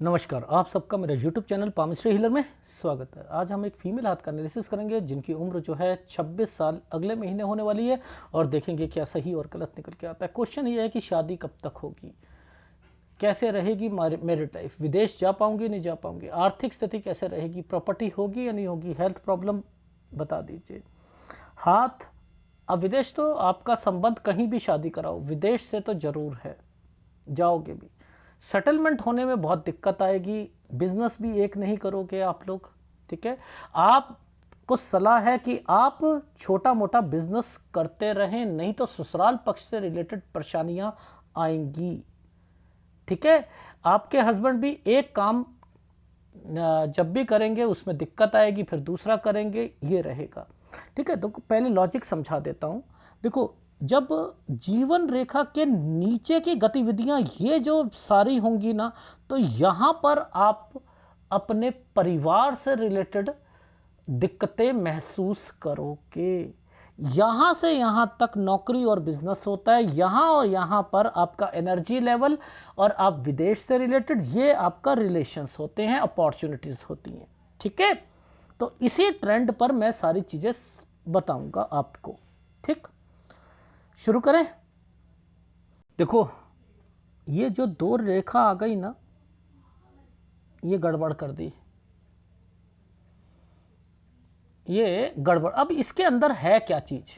नमस्कार, आप सबका मेरे YouTube चैनल पामिस्ट्री हीलर में स्वागत है। आज हम एक फीमेल हाथ का एनालिसिस करेंगे जिनकी उम्र जो है 26 साल अगले महीने होने वाली है और देखेंगे क्या सही और गलत निकल के आता है। क्वेश्चन ये है कि शादी कब तक होगी, कैसे रहेगी मैरिड लाइफ, विदेश जा पाऊंगी नहीं जा पाऊंगी, आर्थिक स्थिति कैसे रहेगी, प्रॉपर्टी होगी या नहीं होगी, हेल्थ प्रॉब्लम बता दीजिए। हाथ, अब विदेश तो आपका संबंध कहीं भी शादी कराओ, विदेश से तो जरूर है, जाओगे भी। सेटलमेंट होने में बहुत दिक्कत आएगी, बिजनेस भी एक नहीं करोगे आप लोग, ठीक है। आपको सलाह है कि आप छोटा मोटा बिजनेस करते रहें, नहीं तो ससुराल पक्ष से रिलेटेड परेशानियां आएंगी, ठीक है। आपके हस्बैंड भी एक काम जब भी करेंगे उसमें दिक्कत आएगी, फिर दूसरा करेंगे, ये रहेगा, ठीक है। तो पहले लॉजिक समझा देता हूं। देखो, जब जीवन रेखा के नीचे की गतिविधियां ये जो सारी होंगी ना, तो यहां पर आप अपने परिवार से रिलेटेड दिक्कतें महसूस करोगे। यहां से यहां तक नौकरी और बिजनेस होता है, यहां और यहां पर आपका एनर्जी लेवल और आप विदेश से रिलेटेड, ये आपका रिलेशंस होते हैं, अपॉर्चुनिटीज होती हैं, ठीक है। तो इसी ट्रेंड पर मैं सारी चीजें बताऊंगा आपको, ठीक। शुरू करें। देखो, ये जो दो रेखा आ गई ना, ये गड़बड़ कर दी, ये गड़बड़। अब इसके अंदर है क्या चीज,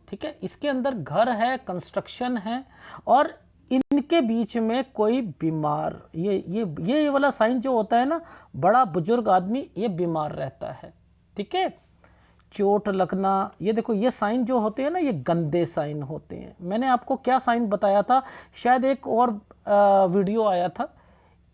ठीक है। इसके अंदर घर है, कंस्ट्रक्शन है, और इनके बीच में कोई बीमार, ये वाला साइन जो होता है ना, बड़ा बुजुर्ग आदमी ये बीमार रहता है, ठीक है। चोट लगना, ये देखो, ये साइन जो होते हैं ना, ये गंदे साइन होते हैं। मैंने आपको क्या साइन बताया था, शायद एक और वीडियो आया था।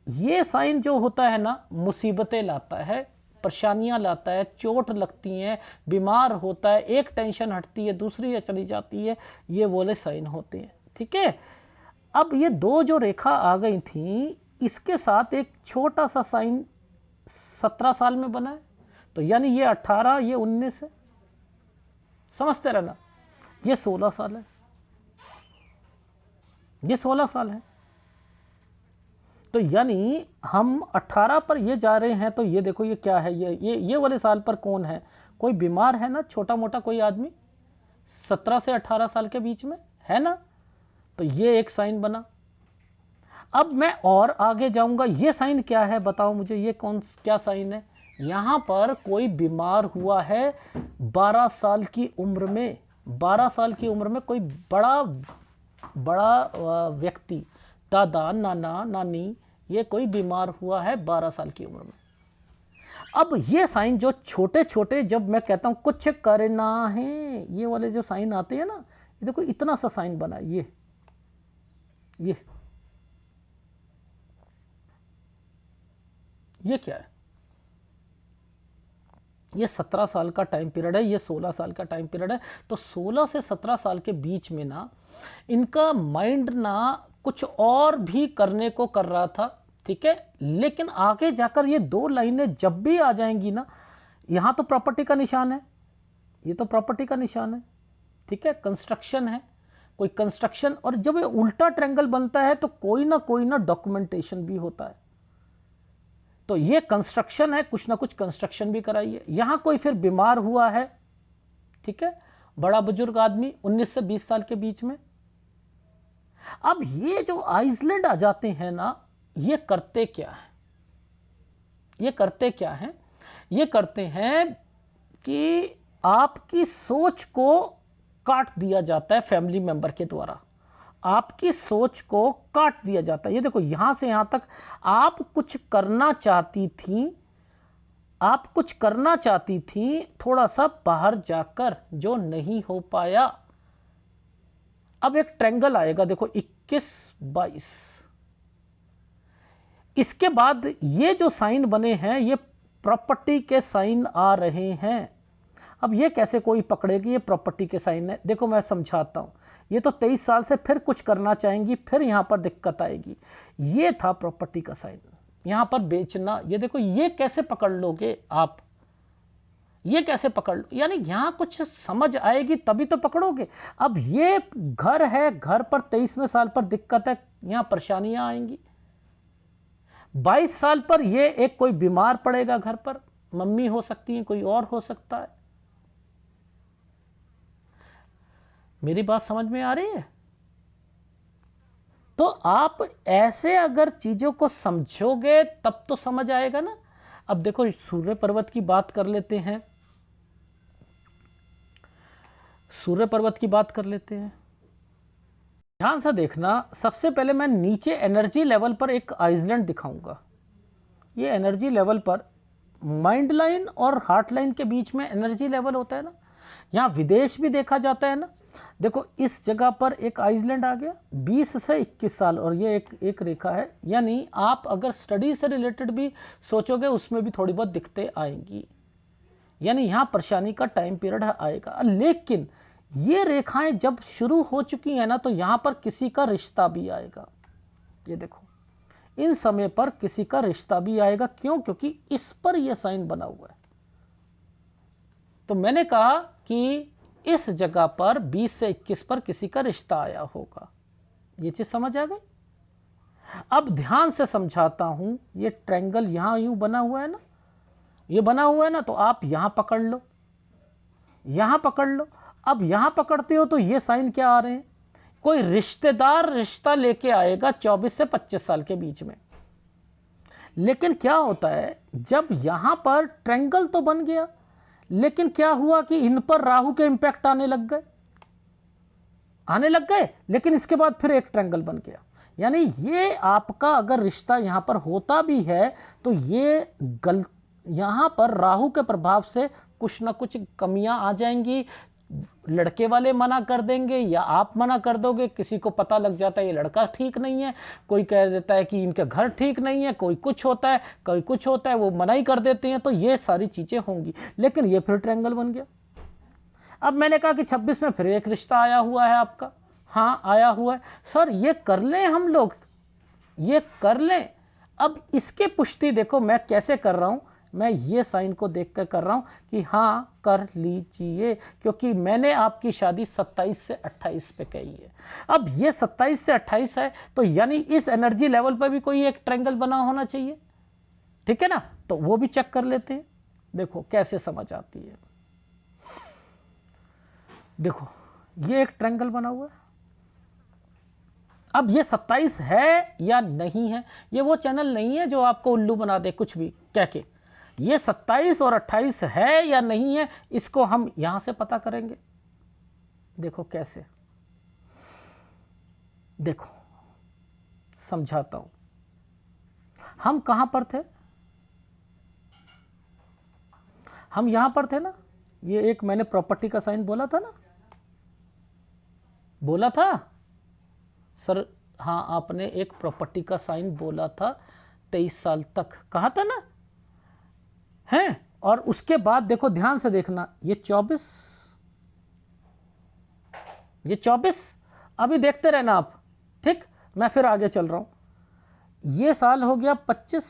ये साइन जो होता है ना, मुसीबतें लाता है, परेशानियां लाता है, चोट लगती हैं, बीमार होता है, एक टेंशन हटती है दूसरी चली जाती है, ये वाले साइन होते हैं, ठीक है। अब ये दो जो रेखा आ गई थी, इसके साथ एक छोटा सा साइन 17 साल में बना है, तो यानी ये 18, ये 19 है, समझते रहना। ये 16 साल है, ये 16 साल है, तो यानी हम 18 पर ये जा रहे हैं। तो ये देखो, ये क्या है, ये वाले साल पर कौन है, कोई बीमार है ना, छोटा मोटा कोई आदमी 17 से 18 साल के बीच में है ना, तो ये एक साइन बना। अब मैं और आगे जाऊंगा, ये साइन क्या है बताओ मुझे, ये कौन क्या साइन है। यहां पर कोई बीमार हुआ है 12 साल की उम्र में, 12 साल की उम्र में कोई बड़ा बड़ा व्यक्ति, दादा नाना नानी, ये कोई बीमार हुआ है 12 साल की उम्र में। अब ये साइन जो छोटे छोटे, जब मैं कहता हूं कुछ करना है, ये वाले जो साइन आते हैं ना, ये देखो इतना सा साइन बना, ये क्या है, ये 17 साल का टाइम पीरियड है, ये 16 साल का टाइम पीरियड है। तो 16 से 17 साल के बीच में ना, इनका माइंड ना कुछ और भी करने को कर रहा था, ठीक है। लेकिन आगे जाकर ये दो लाइनें जब भी आ जाएंगी ना, यहां तो प्रॉपर्टी का निशान है, ये तो प्रॉपर्टी का निशान है, ठीक है, कंस्ट्रक्शन है, कोई कंस्ट्रक्शन, और जब ये उल्टा ट्रायंगल बनता है तो कोई ना डॉक्यूमेंटेशन भी होता है। तो ये कंस्ट्रक्शन है, कुछ ना कुछ कंस्ट्रक्शन भी कराइए। यहां कोई फिर बीमार हुआ है, ठीक है, बड़ा बुजुर्ग आदमी 19 से 20 साल के बीच में। अब ये जो आइसलैंड आ जाते हैं ना, ये करते क्या है, ये करते क्या है, ये करते हैं कि आपकी सोच को काट दिया जाता है फैमिली मेंबर के द्वारा, आपकी सोच को काट दिया जाता है। ये देखो, यहां से यहां तक आप कुछ करना चाहती थी, आप कुछ करना चाहती थी थोड़ा सा बाहर जाकर, जो नहीं हो पाया। अब एक ट्रायंगल आएगा, देखो 21 22, इसके बाद ये जो साइन बने हैं, ये प्रॉपर्टी के साइन आ रहे हैं। अब ये कैसे कोई पकड़ेगी, ये प्रॉपर्टी के साइन है। देखो मैं समझाता हूं, ये तो 23 साल से फिर कुछ करना चाहेंगी, फिर यहां पर दिक्कत आएगी। ये था प्रॉपर्टी का साइन, यहां पर बेचना, ये देखो, ये कैसे पकड़ लोगे आप, ये कैसे पकड़ लो, यानी यहां कुछ समझ आएगी तभी तो पकड़ोगे। अब ये घर है, घर पर 23वें साल पर दिक्कत है, यहां परेशानियां आएंगी। 22 साल पर ये एक कोई बीमार पड़ेगा घर पर, मम्मी हो सकती है, कोई और हो सकता है। मेरी बात समझ में आ रही है? तो आप ऐसे अगर चीजों को समझोगे तब तो समझ आएगा ना। अब देखो सूर्य पर्वत की बात कर लेते हैं, सूर्य पर्वत की बात कर लेते हैं। ध्यान से देखना, सबसे पहले मैं नीचे एनर्जी लेवल पर एक आइसलैंड दिखाऊंगा। ये एनर्जी लेवल पर माइंड लाइन और हार्ट लाइन के बीच में एनर्जी लेवल होता है ना, यहाँ विदेश भी देखा जाता है ना। देखो इस जगह पर एक आइसलैंड आ गया, 20 से 21 साल, और ये एक रेखा है। यानी आप अगर स्टडी से रिलेटेड भी सोचोगे उसमें भी थोड़ी बहुत दिक्कतें आएंगी, यानी यहाँ परेशानी का टाइम पीरियड आएगा। लेकिन ये रेखाएं जब शुरू हो चुकी हैं ना, तो यहाँ पर किसी का रिश्ता भी आएगा। ये देखो इन समय पर किसी का रिश्ता भी आएगा। क्यों? क्योंकि इस पर यह साइन बना हुआ है। तो मैंने कहा कि इस जगह पर 20 से 21 पर किसी का रिश्ता आया होगा। ये चीज समझ आ गई? अब ध्यान से समझाता हूं। ये ट्रायंगल यहां यूं बना हुआ है ना, ये बना हुआ है ना, तो आप यहां पकड़ लो, यहां पकड़ लो। अब यहां पकड़ते हो तो ये साइन क्या आ रहे हैं? कोई रिश्तेदार रिश्ता लेके आएगा 24 से 25 साल के बीच में। लेकिन क्या होता है, जब यहां पर ट्रायंगल तो बन गया, लेकिन क्या हुआ कि इन पर राहु के इंपैक्ट आने लग गए, लेकिन इसके बाद फिर एक ट्रायंगल बन गया। यानी ये आपका अगर रिश्ता यहां पर होता भी है तो ये यहां पर राहु के प्रभाव से कुछ ना कुछ कमियां आ जाएंगी। लड़के वाले मना कर देंगे या आप मना कर दोगे, किसी को पता लग जाता है ये लड़का ठीक नहीं है, कोई कह देता है कि इनके घर ठीक नहीं है, कोई कुछ होता है, कोई कुछ होता है, वो मना ही कर देते हैं। तो ये सारी चीजें होंगी। लेकिन ये फिर ट्रायंगल बन गया। अब मैंने कहा कि 26 में फिर एक रिश्ता आया हुआ है आपका। हाँ आया हुआ है सर, ये कर लें हम लोग, ये कर लें। अब इसके पुष्टि देखो मैं कैसे कर रहा हूं, मैं ये साइन को देखकर कर रहा हूं कि हाँ कर लीजिए, क्योंकि मैंने आपकी शादी 27 से 28 पे कही है। अब ये 27 से 28 है, तो यानी इस एनर्जी लेवल पर भी कोई एक ट्रायंगल बना होना चाहिए, ठीक है ना। तो वो भी चेक कर लेते हैं, देखो कैसे समझ आती है। देखो ये एक ट्रायंगल बना हुआ है। अब ये 27 है या नहीं है, ये वो चैनल नहीं है जो आपको उल्लू बना दे कुछ भी कह के। ये 27 और 28 है या नहीं है, इसको हम यहां से पता करेंगे। देखो कैसे, देखो समझाता हूं। हम कहां पर थे? हम यहां पर थे ना। ये एक मैंने प्रॉपर्टी का साइन बोला था ना, बोला था सर। हाँ आपने एक प्रॉपर्टी का साइन बोला था, 23 साल तक कहा था ना है। और उसके बाद देखो ध्यान से देखना, ये 24 अभी देखते रहना आप, ठीक। मैं फिर आगे चल रहा हूं। ये साल हो गया 25,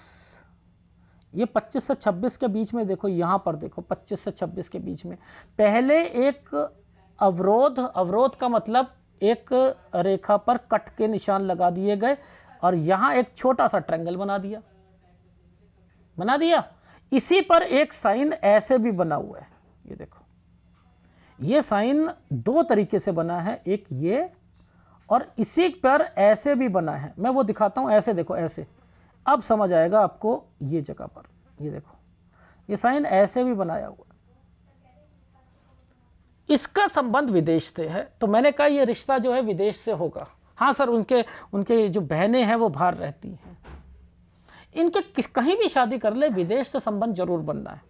ये 25 से 26 के बीच में देखो, यहां पर देखो 25 से 26 के बीच में पहले एक अवरोध का मतलब एक रेखा पर कट के निशान लगा दिए गए, और यहां एक छोटा सा ट्रायंगल बना दिया। इसी पर एक साइन ऐसे भी बना हुआ है। ये देखो, ये साइन दो तरीके से बना है, एक ये और इसी पर ऐसे भी बना है। मैं वो दिखाता हूं, ऐसे देखो, ऐसे। अब समझ आएगा आपको ये जगह पर। ये देखो, ये साइन ऐसे भी बनाया हुआ, इसका संबंध विदेश से है। तो मैंने कहा ये रिश्ता जो है विदेश से होगा। हाँ सर, उनके जो बहनें हैं वो बाहर रहती हैं, इनके कहीं भी शादी कर ले, विदेश से संबंध जरूर बनना है,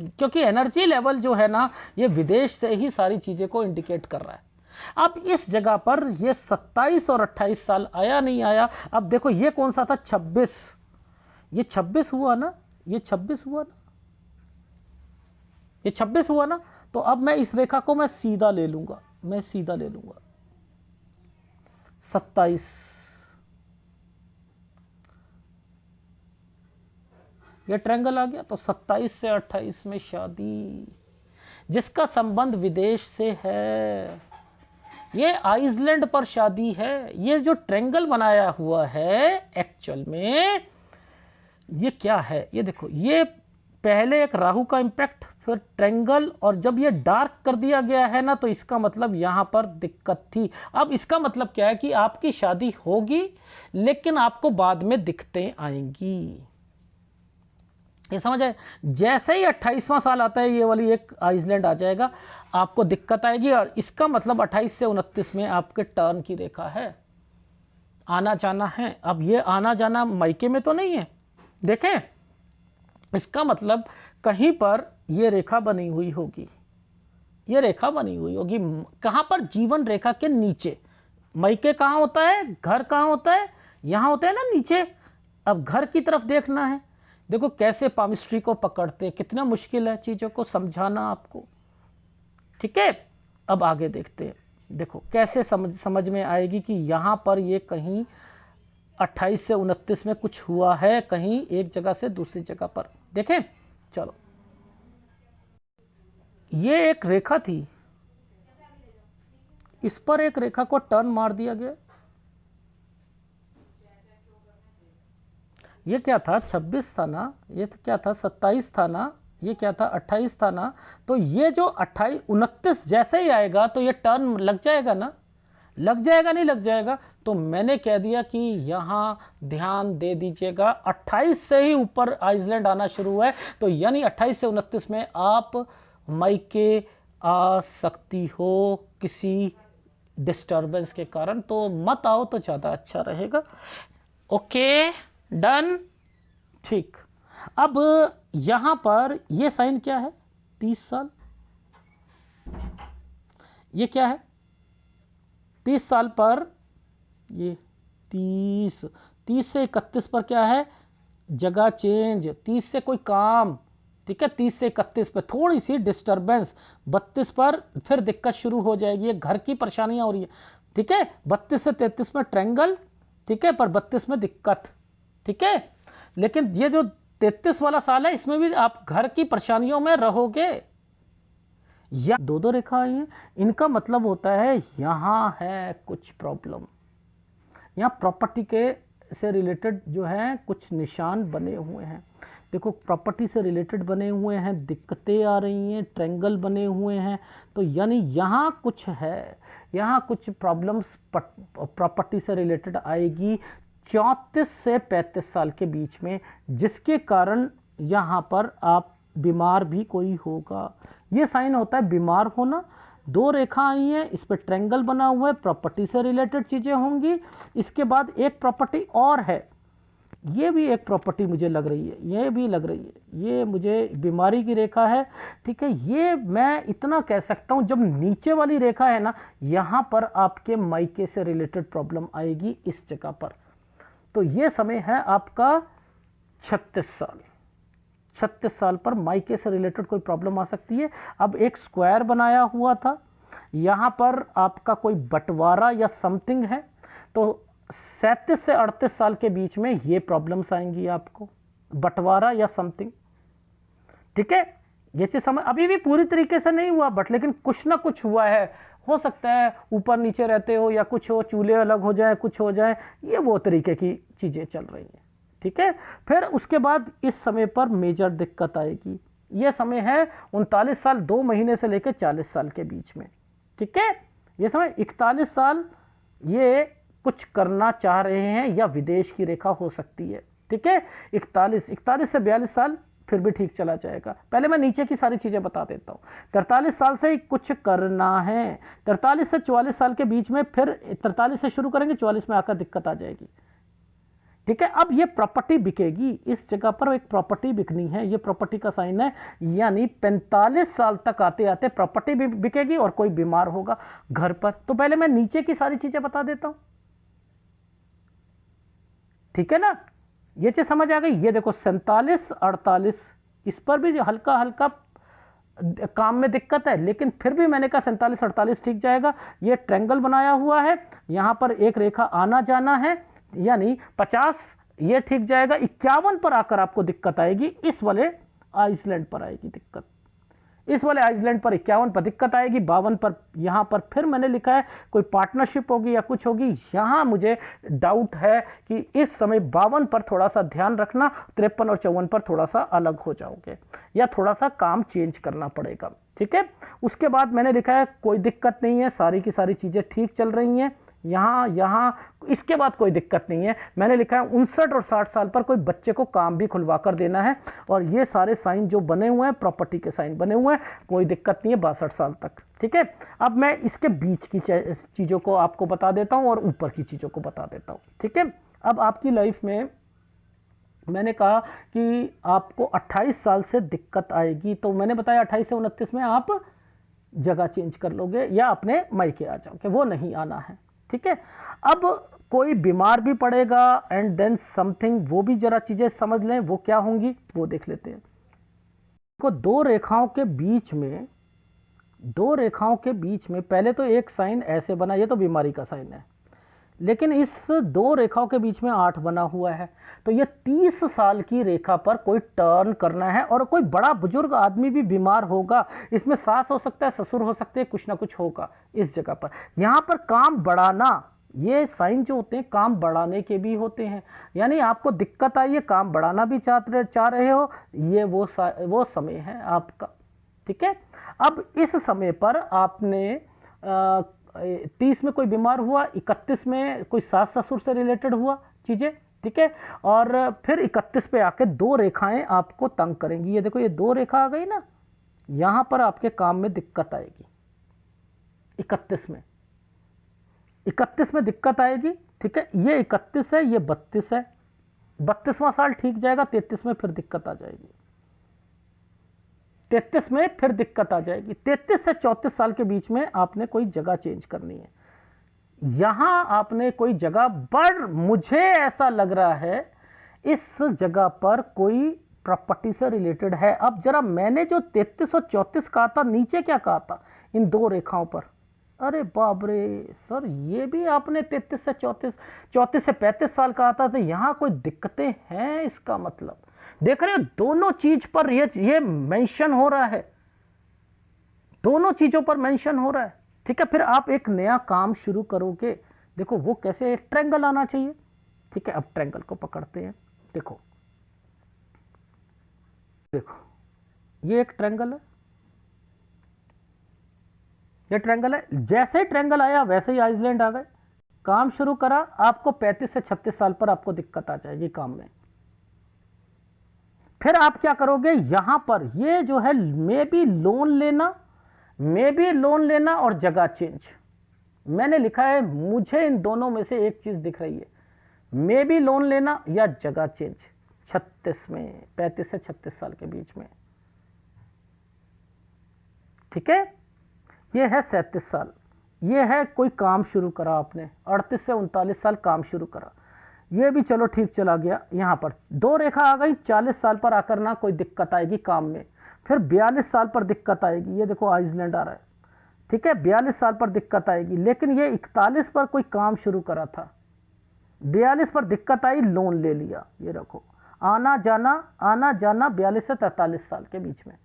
क्योंकि एनर्जी लेवल जो है ना, ये विदेश से ही सारी चीजें को इंडिकेट कर रहा है। अब इस जगह पर ये 27 और 28 साल आया नहीं आया। अब देखो ये कौन सा था? 26। ये 26 हुआ ना, ये 26 हुआ ना, ये 26 हुआ ना। तो अब मैं इस रेखा को मैं सीधा ले लूंगा, 27, ये ट्रायंगल आ गया। तो 27 से 28 में शादी, जिसका संबंध विदेश से है, ये आइसलैंड पर शादी है। ये जो ट्रायंगल बनाया हुआ है एक्चुअल में ये क्या है, ये देखो, ये पहले एक राहु का इम्पैक्ट, फिर ट्रायंगल, और जब ये डार्क कर दिया गया है ना, तो इसका मतलब यहां पर दिक्कत थी। अब इसका मतलब क्या है कि आपकी शादी होगी लेकिन आपको बाद में दिक्कतें आएंगी। ये समझ आए? जैसे ही 28वां साल आता है, ये वाली एक आइसलैंड आ जाएगा, आपको दिक्कत आएगी। और इसका मतलब 28 से 29 में आपके टर्न की रेखा है, आना जाना है। अब ये आना जाना मायके में तो नहीं है, देखें, इसका मतलब कहीं पर ये रेखा बनी हुई होगी, ये रेखा बनी हुई होगी कहां पर? जीवन रेखा के नीचे। मायके कहां होता है, घर कहां होता है? यहां होता है ना, नीचे। अब घर की तरफ देखना है। देखो कैसे पामिस्ट्री को पकड़ते हैं, कितना मुश्किल है चीजों को समझाना आपको। ठीक है, अब आगे देखते हैं। देखो कैसे समझ में आएगी कि यहां पर ये कहीं 28 से 29 में कुछ हुआ है, कहीं एक जगह से दूसरी जगह पर। देखें, चलो, ये एक रेखा थी, इस पर एक रेखा को टर्न मार दिया गया। ये क्या था, 26 था ना, ये क्या था, 27 था ना, ये क्या था, 28 था ना। तो ये जो 28 29 जैसे ही आएगा तो ये टर्न लग जाएगा ना, लग जाएगा, नहीं लग जाएगा? तो मैंने कह दिया कि यहां ध्यान दे दीजिएगा, 28 से ही ऊपर आइसलैंड आना शुरू है, तो यानी 28 से 29 में आप मायके आ सकती हो किसी डिस्टर्बेंस के कारण। तो मत आओ तो ज़्यादा अच्छा रहेगा। ओके, डन, ठीक। अब यहां पर ये साइन क्या है, 30 साल, ये क्या है, 30 साल पर, ये 30 से 31 पर क्या है, जगह चेंज, 30 से कोई काम, ठीक है, 30 से 31 पर थोड़ी सी डिस्टर्बेंस, 32 पर फिर दिक्कत शुरू हो जाएगी, ये घर की परेशानियां हो रही है, ठीक है। 32 से 33 में ट्रायंगल, ठीक है, पर 32 में दिक्कत, ठीक है। लेकिन ये जो 33 वाला साल है, इसमें भी आप घर की परेशानियों में रहोगे। या दो दो रेखा आई हैं, इनका मतलब होता है यहां है कुछ प्रॉब्लम, यहाँ प्रॉपर्टी के से रिलेटेड जो है कुछ निशान बने हुए हैं। देखो, प्रॉपर्टी से रिलेटेड बने हुए हैं, दिक्कतें आ रही हैं, ट्रायंगल बने हुए हैं, तो यानी यहाँ कुछ है, यहाँ कुछ प्रॉब्लम्स प्रॉपर्टी से रिलेटेड आएगी 34 से 35 साल के बीच में, जिसके कारण यहाँ पर आप बीमार भी कोई होगा। ये साइन होता है बीमार होना। दो रेखा आई है, इस पर ट्रायंगल बना हुआ है, प्रॉपर्टी से रिलेटेड चीजें होंगी। इसके बाद एक प्रॉपर्टी और है, ये भी एक प्रॉपर्टी मुझे लग रही है, ये भी लग रही है, ये मुझे बीमारी की रेखा है, ठीक है। ये मैं इतना कह सकता हूं, जब नीचे वाली रेखा है ना, यहां पर आपके मायके से रिलेटेड प्रॉब्लम आएगी इस जगह पर। तो ये समय है आपका 36 साल, 36 साल पर मायके से रिलेटेड कोई प्रॉब्लम आ सकती है। अब एक स्क्वायर बनाया हुआ था, यहां पर आपका कोई बंटवारा या समथिंग है, तो 37 से 38 साल के बीच में ये प्रॉब्लम्स आएंगी आपको, बंटवारा या समथिंग, ठीक है। ये चीज समझ, अभी भी पूरी तरीके से नहीं हुआ, बट लेकिन कुछ ना कुछ हुआ है। हो सकता है ऊपर नीचे रहते हो या कुछ हो, चूल्हे अलग हो जाए, कुछ हो जाए, ये वो तरीके की चीजें चल रही हैं, ठीक है। फिर उसके बाद इस समय पर मेजर दिक्कत आएगी। ये समय है 39 साल 2 महीने से लेकर 40 साल के बीच में, ठीक है। ये समय 41 साल ये कुछ करना चाह रहे हैं, या विदेश की रेखा हो सकती है, ठीक है। 41 से 42 साल फिर भी ठीक चला जाएगा। पहले मैं नीचे की सारी चीजें बता देता हूं। 43 साल से ही कुछ करना है, 43 से 44 साल के बीच में, फिर 43 से शुरू करेंगे, 44 में आकर दिक्कत आ जाएगी, ठीक है। अब ये प्रॉपर्टी बिकेगी, इस जगह पर एक प्रॉपर्टी बिकनी है, ये प्रॉपर्टी का साइन है, यानी 45 साल तक आते आते प्रॉपर्टी भी बिकेगी और कोई बीमार होगा घर पर। तो पहले मैं नीचे की सारी चीजें बता देता हूं, ठीक है ना। ये चीज समझ आ गई। ये देखो 47 48, इस पर भी हल्का हल्का काम में दिक्कत है, लेकिन फिर भी मैंने कहा 47 48 ठीक जाएगा। ये ट्रायंगल बनाया हुआ है, यहां पर एक रेखा आना जाना है, यानी 50 ये ठीक जाएगा। 51 पर आकर आपको दिक्कत आएगी, इस वाले आइसलैंड पर आएगी दिक्कत। इस वाले आइसलैंड पर 51 पर दिक्कत आएगी, 52 पर यहाँ पर फिर मैंने लिखा है कोई पार्टनरशिप होगी या कुछ होगी। यहाँ मुझे डाउट है कि इस समय 52 पर थोड़ा सा ध्यान रखना, 53 और 54 पर थोड़ा सा अलग हो जाओगे या थोड़ा सा काम चेंज करना पड़ेगा। ठीक है, उसके बाद मैंने लिखा है कोई दिक्कत नहीं है, सारी की सारी चीज़ें ठीक चल रही हैं। यहाँ इसके बाद कोई दिक्कत नहीं है। मैंने लिखा है 59 और 60 साल पर कोई बच्चे को काम भी खुलवा कर देना है। और ये सारे साइन जो बने हुए हैं प्रॉपर्टी के साइन बने हुए हैं, कोई दिक्कत नहीं है 62 साल तक। ठीक है, अब मैं इसके बीच की चीज़ों को आपको बता देता हूँ और ऊपर की चीज़ों को बता देता हूँ। ठीक है, अब आपकी लाइफ में मैंने कहा कि आपको 28 साल से दिक्कत आएगी, तो मैंने बताया 28 से 29 में आप जगह चेंज कर लोगे या अपने मायके आ जाओगे, वो नहीं आना है। ठीक है, अब कोई बीमार भी पड़ेगा एंड देन समथिंग, वो भी जरा चीजें समझ लें, वो क्या होंगी वो देख लेते हैं। को दो रेखाओं के बीच में पहले तो एक साइन ऐसे बना, ये तो बीमारी का साइन है, लेकिन इस दो रेखाओं के बीच में 8 बना हुआ है, तो ये 30 साल की रेखा पर कोई टर्न करना है। और कोई बड़ा बुजुर्ग आदमी भी बीमार होगा, इसमें सास हो सकता है, ससुर हो सकते हैं, कुछ ना कुछ होगा इस जगह पर। यहां पर काम बढ़ाना, ये साइन जो होते हैं काम बढ़ाने के भी होते हैं, यानी आपको दिक्कत आई है, काम बढ़ाना भी चाह रहे हो, ये वो समय है आपका। ठीक है, अब इस समय पर आपने 30 में कोई बीमार हुआ, 31 में कोई सास ससुर से रिलेटेड हुआ चीजें। ठीक है, और फिर 31 पे आके दो रेखाएं आपको तंग करेंगी। ये देखो, ये दो रेखा आ गई ना, यहां पर आपके काम में दिक्कत आएगी। 31 में दिक्कत आएगी। ठीक है, ये 31 है, ये 32 है, 32वां साल ठीक जाएगा, 33 में फिर दिक्कत आ जाएगी। 33 में फिर दिक्कत आ जाएगी। 33 से 34 साल के बीच में आपने कोई जगह चेंज करनी है। यहां आपने कोई जगह, पर मुझे ऐसा लग रहा है इस जगह पर कोई प्रॉपर्टी से रिलेटेड है। अब जरा मैंने जो 33 और 34 कहा था, नीचे क्या कहा था इन दो रेखाओं पर? अरे बाप रे सर, ये भी आपने 33 से 34 से 35 साल कहा था, तो यहां कोई दिक्कतें हैं। इसका मतलब देख रहे हो, दोनों चीज पर ये मेंशन हो रहा है, दोनों चीजों पर मेंशन हो रहा है। ठीक है, फिर आप एक नया काम शुरू करोगे, देखो वो कैसे, ट्रायंगल आना चाहिए। ठीक है, अब ट्रायंगल को पकड़ते हैं। देखो ये एक ट्रायंगल है, ये ट्रायंगल है। जैसे ट्रायंगल आया वैसे ही आइसलैंड आ गए। काम शुरू करा, आपको 35 से 36 साल पर आपको दिक्कत आ जाएगी काम में। फिर आप क्या करोगे, यहां पर ये जो है मे बी लोन लेना और जगह चेंज। मैंने लिखा है, मुझे इन दोनों में से एक चीज दिख रही है, मे बी लोन लेना या जगह चेंज। 36 में, 35 से 36 साल के बीच में। ठीक है, ये है 37 साल, ये है कोई काम शुरू करा आपने, 38 से 39 साल काम शुरू करा, ये भी चलो ठीक चला गया। यहां पर दो रेखा आ गई, 40 साल पर आकर ना कोई दिक्कत आएगी काम में। फिर 42 साल पर दिक्कत आएगी, ये देखो आइसलैंड आ रहा है। ठीक है, 42 साल पर दिक्कत आएगी, लेकिन ये 41 पर कोई काम शुरू करा था, 42 पर दिक्कत आई, लोन ले लिया। ये रखो, आना जाना 42 से 43 साल के बीच में।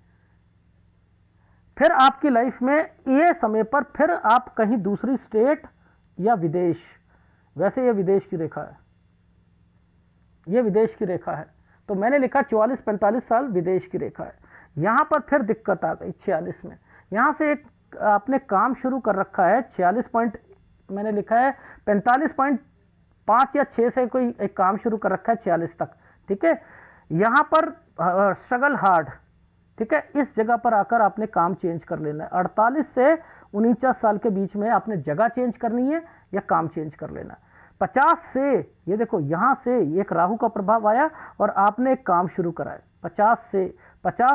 फिर आपकी लाइफ में ये समय पर फिर आप कहीं दूसरी स्टेट या विदेश, वैसे ये विदेश की रेखा है, ये विदेश की रेखा है, तो मैंने लिखा 44-45 साल विदेश की रेखा है। यहां पर फिर दिक्कत आ गई 46 में। यहां से एक आपने काम शुरू कर रखा है 46 पॉइंट, मैंने लिखा है 45.5 या 6 से कोई एक काम शुरू कर रखा है 46 तक। ठीक है, यहां पर स्ट्रगल हार्ड। ठीक है, इस जगह पर आकर आपने काम चेंज कर लेना है। 48 से 49 साल के बीच में आपने जगह चेंज करनी है या काम चेंज कर लेना है। 50 से, ये देखो यहां से एक राहु का प्रभाव आया और आपने एक काम शुरू करा है। 50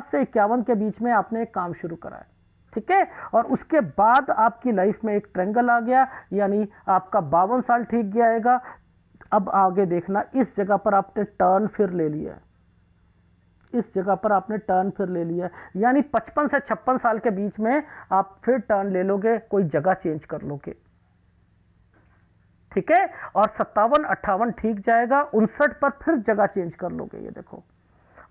से 51 के बीच में आपने एक काम शुरू करा है। ठीक है, और उसके बाद आपकी लाइफ में एक ट्रायंगल आ गया, यानी आपका 52 साल ठीक गया आएगा। अब आगे देखना, इस जगह पर आपने टर्न फिर ले लिया है, इस जगह पर आपने टर्न फिर ले लिया है, यानी 55 से 56 साल के बीच में आप फिर टर्न ले लोगे, कोई जगह चेंज कर लोगे। ठीक है, और 57-58 ठीक जाएगा, 59 पर फिर जगह चेंज कर लोगे। ये देखो,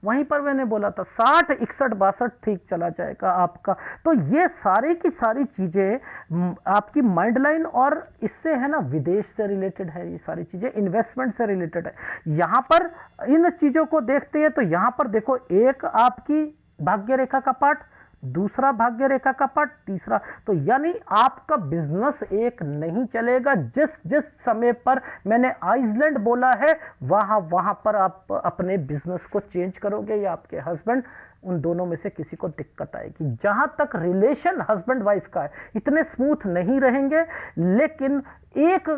वहीं पर मैंने बोला था 60 61 62 ठीक चला जाएगा आपका। तो ये सारी की सारी चीज़ें आपकी माइंड लाइन और इससे है ना, विदेश से रिलेटेड है, ये सारी चीज़ें इन्वेस्टमेंट से रिलेटेड है। यहाँ पर इन चीज़ों को देखते हैं तो यहाँ पर देखो, एक आपकी भाग्य रेखा का पार्ट, दूसरा भाग्य रेखा का पार्ट, तीसरा, तो यानी आपका बिजनेस एक नहीं चलेगा। जिस जिस समय पर मैंने आइसलैंड बोला है, वहां वहां पर आप अपने बिजनेस को चेंज करोगे या आपके हस्बैंड, उन दोनों में से किसी को दिक्कत आएगी। जहां तक रिलेशन हस्बैंड वाइफ का है, इतने स्मूथ नहीं रहेंगे। लेकिन एक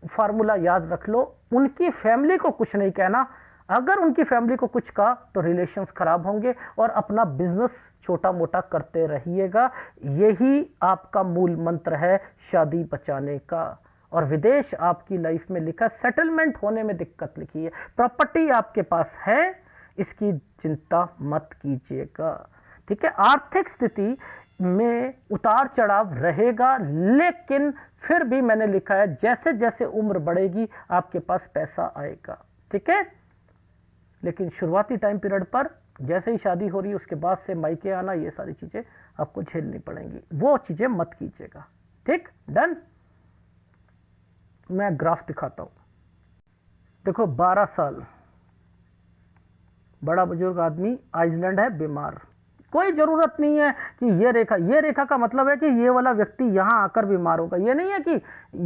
फार्मूला याद रख लो, उनकी फैमिली को कुछ नहीं कहना। अगर उनकी फैमिली को कुछ कहा तो रिलेशंस खराब होंगे और अपना बिजनेस छोटा मोटा करते रहिएगा। यही आपका मूल मंत्र है शादी बचाने का। और विदेश आपकी लाइफ में लिखा, सेटलमेंट होने में दिक्कत लिखी है, प्रॉपर्टी आपके पास है, इसकी चिंता मत कीजिएगा। ठीक है, आर्थिक स्थिति में उतार चढ़ाव रहेगा, लेकिन फिर भी मैंने लिखा है जैसे जैसे उम्र बढ़ेगी आपके पास पैसा आएगा। ठीक है, लेकिन शुरुआती टाइम पीरियड पर जैसे ही शादी हो रही है उसके बाद से मायके आना, ये सारी चीजें आपको झेलनी पड़ेंगी, वो चीजें मत कीजिएगा। ठीक, डन। मैं ग्राफ दिखाता हूं। देखो 12 साल, बड़ा बुजुर्ग आदमी, आइसलैंड है, बीमार। कोई जरूरत नहीं है कि ये रेखा का मतलब है कि ये वाला व्यक्ति यहां आकर बीमार होगा। ये नहीं है कि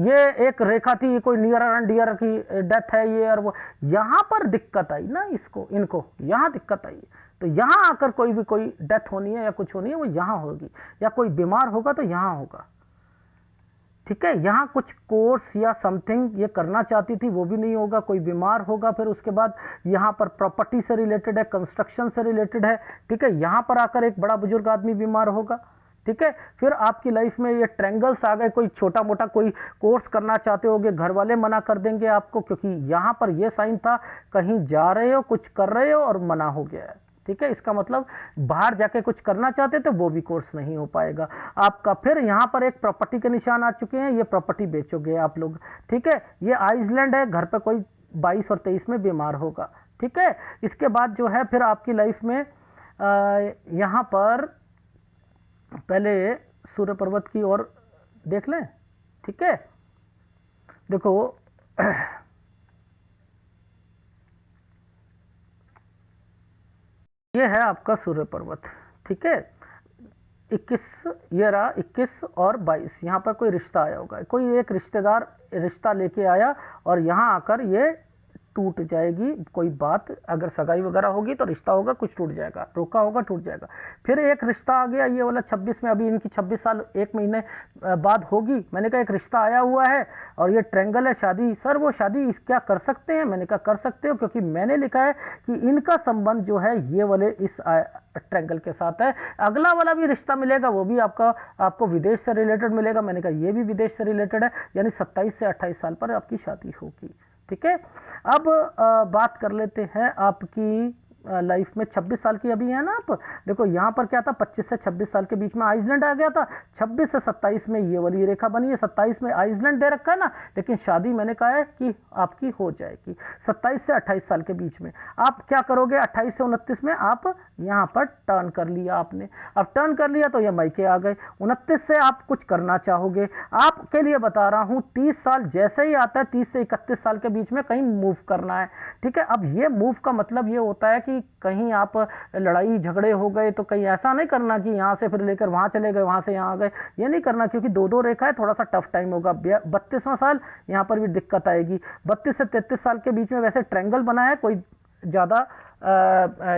ये एक रेखा थी, कोई नियर एंड डियर की डेथ है ये और वो। यहां पर दिक्कत आई ना, इनको यहां दिक्कत आई, तो यहां आकर कोई डेथ होनी है या कुछ होनी है, वो यहां होगी, या कोई बीमार होगा तो यहां होगा। ठीक है, यहां कुछ कोर्स या समथिंग ये करना चाहती थी, वो भी नहीं होगा, कोई बीमार होगा। फिर उसके बाद यहां पर प्रॉपर्टी से रिलेटेड है, कंस्ट्रक्शन से रिलेटेड है। ठीक है, यहां पर आकर एक बड़ा बुजुर्ग आदमी बीमार होगा। ठीक है, फिर आपकी लाइफ में ये ट्रैंगल्स आ गए, कोई छोटा मोटा कोई कोर्स करना चाहते होगे, घर वाले मना कर देंगे आपको, क्योंकि यहां पर ये साइन था कहीं जा रहे हो, कुछ कर रहे हो और मना हो गया है। ठीक है, इसका मतलब बाहर जाके कुछ करना चाहते थे, वो भी कोर्स नहीं हो पाएगा आपका। फिर यहां पर एक प्रॉपर्टी के निशान आ चुके हैं, ये प्रॉपर्टी बेचोगे आप लोग। ठीक है, ये आइसलैंड है, घर पे कोई 22 और 23 में बीमार होगा। ठीक है, इसके बाद जो है फिर आपकी लाइफ में यहां पर पहले सूर्य पर्वत की ओर देख लें। ठीक है, देखो ये है आपका सूर्य पर्वत। ठीक है, 21, ये रहा 21 और 22, यहाँ पर कोई रिश्ता आया होगा, कोई एक रिश्तेदार रिश्ता लेके आया और यहाँ आकर ये टूट जाएगी। कोई बात अगर सगाई वगैरह होगी तो रिश्ता होगा, कुछ टूट जाएगा, रोका होगा टूट जाएगा। फिर एक रिश्ता आ गया, ये वाला 26 में, अभी इनकी 26 साल 1 महीने बाद होगी। मैंने कहा एक रिश्ता आया हुआ है और ये ट्रैंगल है, शादी। सर वो शादी क्या कर सकते हैं? मैंने कहा कर सकते हो, क्योंकि मैंने लिखा है कि इनका संबंध जो है ये वाले इस ट्रैंगल के साथ है। अगला वाला भी रिश्ता मिलेगा, वो भी आपको विदेश से रिलेटेड मिलेगा। मैंने कहा ये भी विदेश से रिलेटेड है, यानी 27 से 28 साल पर आपकी शादी होगी। ठीक है, अब बात कर लेते हैं आपकी लाइफ में। 26 साल की अभी है ना आप, देखो यहाँ पर क्या था, 25 से 26 साल के बीच में आइसलैंड आ गया था, 26 से 27 में ये वाली रेखा बनी है, 27 में आइसलैंड दे रखा है ना, लेकिन शादी मैंने कहा है कि आपकी हो जाएगी 27 से 28 साल के बीच में। आप क्या करोगे, 28 से 29 में आप यहाँ पर टर्न कर लिया आपने। अब टर्न कर लिया तो ये मायके आ गए। 29 से आप कुछ करना चाहोगे, आपके लिए बता रहा हूँ 30 साल जैसे ही आता है, 30 से 31 साल के बीच में कहीं मूव करना है। ठीक है, अब ये मूव का मतलब ये होता है कि कहीं आप लड़ाई झगड़े हो गए तो कहीं ऐसा नहीं करना कि यहां से फिर लेकर वहां चले गए, वहां से यहां आ गए, ये नहीं करना, क्योंकि दो रेखा है, थोड़ा सा टफ टाइम होगा। 32वां साल यहां पर भी दिक्कत आएगी। 32 से 33 साल के बीच में वैसे ट्रैंगल बना है, कोई ज्यादा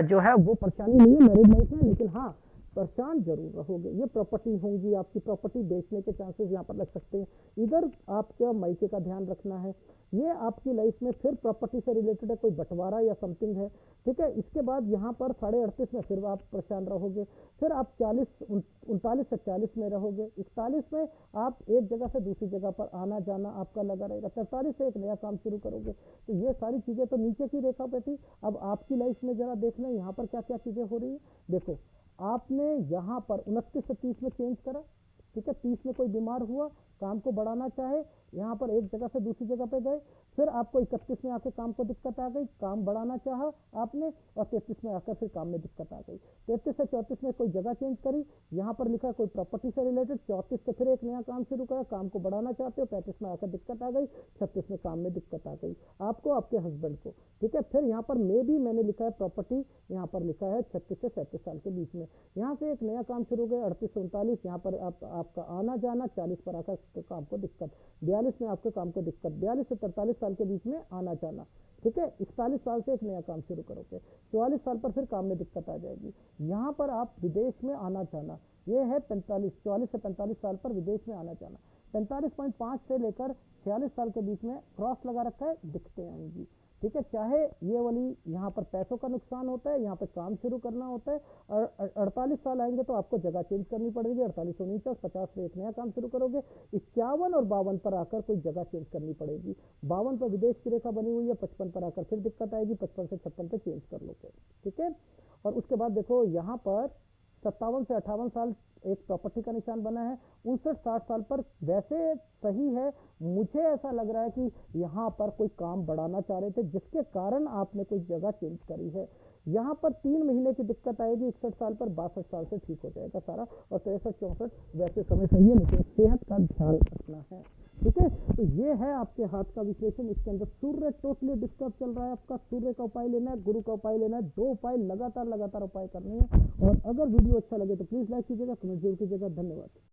जो है वो परेशानी नहीं है मैरिज लाइफ में, लेकिन हाँ परेशान जरूर रहोगे। ये प्रॉपर्टी होंगी आपकी, प्रॉपर्टी बेचने के चांसेस यहाँ पर लग सकते हैं। इधर आपके मायके का ध्यान रखना है। ये आपकी लाइफ में फिर प्रॉपर्टी से रिलेटेड है, कोई बंटवारा या समथिंग है। ठीक है, इसके बाद यहाँ पर 38.5 में फिर आप परेशान रहोगे। फिर आप 39 से 40 में रहोगे। 41 में आप एक जगह से दूसरी जगह पर आना जाना आपका लगा रहेगा। 43 से एक नया काम शुरू करोगे। तो ये सारी चीजें तो नीचे की रेखा पे थी। अब आपकी लाइफ में जरा देखना यहाँ पर क्या क्या चीजें हो रही है। देखो आपने यहाँ पर 29 से 30 में चेंज करा। ठीक है, 30 में कोई बीमार हुआ, काम को बढ़ाना चाहे, यहाँ पर एक जगह से दूसरी जगह पे गए, फिर आपको 31 में आके काम को दिक्कत आ गई, काम बढ़ाना चाहा आपने, और 33 में आकर फिर काम में दिक्कत आ गई। 33 से 34 में कोई जगह चेंज करी, यहाँ पर लिखा कोई प्रॉपर्टी से रिलेटेड। 34 से फिर एक नया काम शुरू करा, काम को बढ़ाना चाहते हो, 35 में आकर दिक्कत आ गई, 36 में काम में दिक्कत आ गई आपको, आपके हस्बैंड को, ठीक है। फिर यहाँ पर मे भी मैंने लिखा है प्रॉपर्टी, यहाँ पर लिखा है 36 से 37 साल के बीच में। यहाँ से एक नया काम शुरू हो गया 38 से 39, यहाँ पर आपका आना जाना, 40 पर आकर काम को दिक्कत, 42 में आपके काम को दिक्कत, 42 से 43 साल के बीच में आना जाना, ठीक है। 41 साल से एक नया काम शुरू करोगे, 44 साल पर फिर काम में दिक्कत आ जाएगी। यहाँ पर आप विदेश में आना जाना, ये है 45, 44 से 45 साल पर विदेश में आना जाना। 45.5 से लेकर 46 साल के बीच में क्रॉस लगा रखा है, दिक्कतें आएंगी, ठीक है। चाहे ये वाली यहाँ पर पैसों का नुकसान होता है, यहाँ पर काम शुरू करना होता है, और 48 साल आएंगे तो आपको जगह चेंज करनी पड़ेगी, 48 49 50 पे एक नया काम शुरू करोगे, 51 और 52 पर आकर कोई जगह चेंज करनी पड़ेगी। 52 पर विदेश की रेखा बनी हुई है, 55 पर आकर फिर दिक्कत आएगी, 55 से 56 पे चेंज कर लोगे, ठीक है। और उसके बाद देखो यहाँ पर 57 से 58 साल एक प्रॉपर्टी का निशान बना है, 59-60 साल पर वैसे सही है, मुझे ऐसा लग रहा है कि यहाँ पर कोई काम बढ़ाना चाह रहे थे जिसके कारण आपने कोई जगह चेंज करी है। यहाँ पर 3 महीने की दिक्कत आएगी 61 साल पर, 62 साल से ठीक हो जाएगा सारा, और 63-64 वैसे समय सही है, लेकिन सेहत का ध्यान रखना है, ठीक है। तो ये है आपके हाथ का विश्लेषण। इसके अंदर सूर्य टोटली डिस्टर्ब चल रहा है आपका, सूर्य का उपाय लेना है, गुरु का उपाय लेना है, 2 उपाय लगातार उपाय करने हैं। और अगर वीडियो अच्छा लगे तो प्लीज लाइक कीजिएगा, कमेंट जरूर कीजिएगा। धन्यवाद।